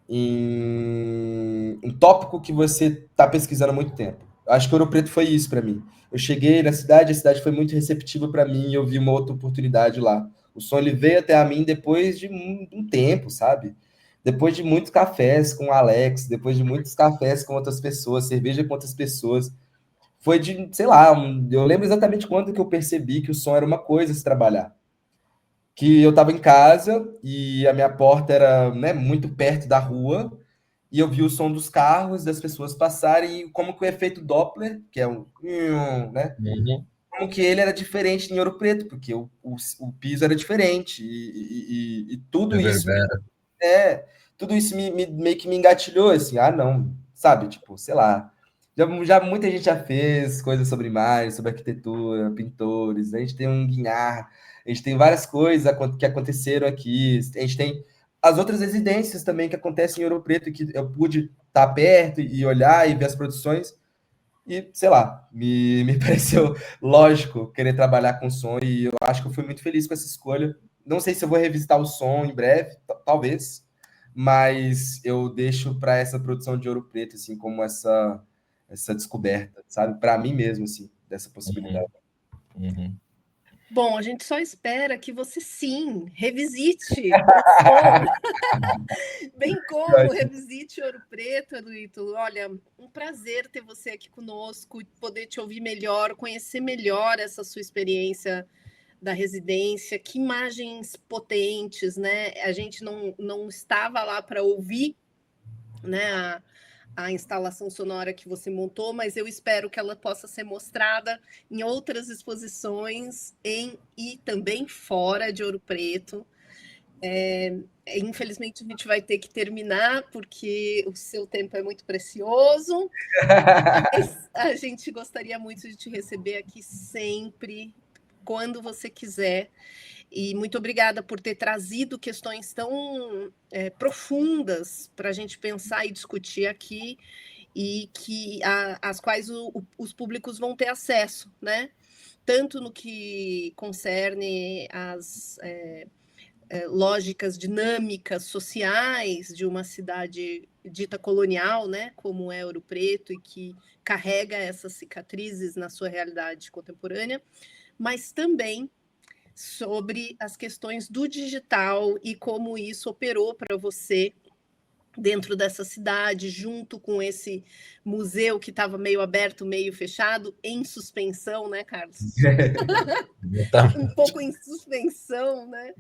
em um tópico que você está pesquisando há muito tempo. Eu acho que Ouro Preto foi isso para mim. Eu cheguei na cidade, a cidade foi muito receptiva para mim e eu vi uma outra oportunidade lá. O som ele veio até a mim depois de um tempo, sabe? Depois de muitos cafés com o Alex, depois de muitos cafés com outras pessoas, cerveja com outras pessoas. Foi de, sei lá, eu lembro exatamente quando que eu percebi que o som era uma coisa a se trabalhar. Que eu estava em casa e a minha porta era, né, muito perto da rua e eu vi o som dos carros, das pessoas passarem, e como que o efeito Doppler, que é um, né, Uhum. como que ele era diferente em Ouro Preto, porque o piso era diferente, e Reverbera. tudo isso meio que me engatilhou, assim, não, sabe, tipo, sei lá, já muita gente já fez coisas sobre imagens, sobre arquitetura, pintores, a gente tem um Guignard, a gente tem várias coisas que aconteceram aqui, a gente tem as outras residências também que acontecem em Ouro Preto, que eu pude estar perto e olhar e ver as produções, e, sei lá, me pareceu lógico querer trabalhar com som, e eu acho que eu fui muito feliz com essa escolha. Não sei se eu vou revisitar o som em breve, talvez, mas eu deixo para essa produção de Ouro Preto, assim, como essa descoberta, sabe? Para mim mesmo, assim, dessa Uhum. possibilidade. Uhum. Bom, a gente só espera que você sim revisite o som, bem como revisite Ouro Preto, Eduito. Olha, um prazer ter você aqui conosco, poder te ouvir melhor, conhecer melhor essa sua experiência da residência, que imagens potentes, né? A gente não estava lá para ouvir, né, a instalação sonora que você montou, mas eu espero que ela possa ser mostrada em outras exposições e também fora de Ouro Preto. Infelizmente, a gente vai ter que terminar, porque o seu tempo é muito precioso, mas a gente gostaria muito de te receber aqui sempre, quando você quiser. E muito obrigada por ter trazido questões tão profundas para a gente pensar e discutir aqui, e às quais os públicos vão ter acesso, né? Tanto no que concerne as lógicas dinâmicas sociais de uma cidade dita colonial, né, como é Ouro Preto, e que carrega essas cicatrizes na sua realidade contemporânea, mas também sobre as questões do digital e como isso operou para você dentro dessa cidade, junto com esse museu que estava meio aberto, meio fechado, em suspensão, né, Carlos? Um pouco em suspensão, né?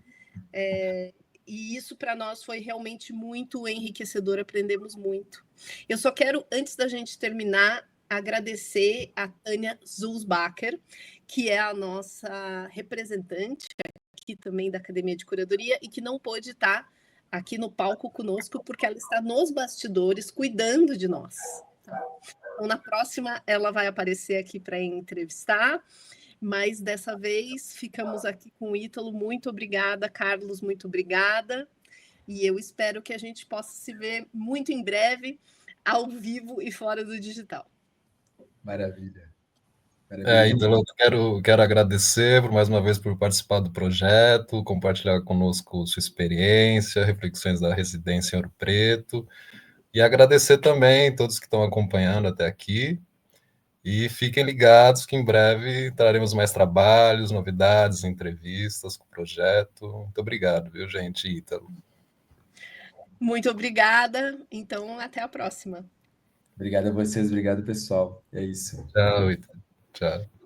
E isso para nós foi realmente muito enriquecedor, aprendemos muito. Eu só quero, antes da gente terminar, agradecer a Tânia Zulsbacher, que é a nossa representante aqui também da Academia de Curadoria e que não pôde estar aqui no palco conosco porque ela está nos bastidores cuidando de nós. Então, na próxima, ela vai aparecer aqui para entrevistar, mas dessa vez ficamos aqui com o Ítalo. Muito obrigada, Carlos, muito obrigada. E eu espero que a gente possa se ver muito em breve, ao vivo e fora do digital. Maravilha. Ítalo, eu quero agradecer mais uma vez por participar do projeto, compartilhar conosco sua experiência, reflexões da residência em Ouro Preto, e agradecer também todos que estão acompanhando até aqui. E fiquem ligados que em breve traremos mais trabalhos, novidades, entrevistas com o projeto. Muito obrigado, viu, gente? Ítalo. Muito obrigada. Então, até a próxima. Obrigado a vocês, obrigado, pessoal. É isso. Tchau, Ítalo. Tchau.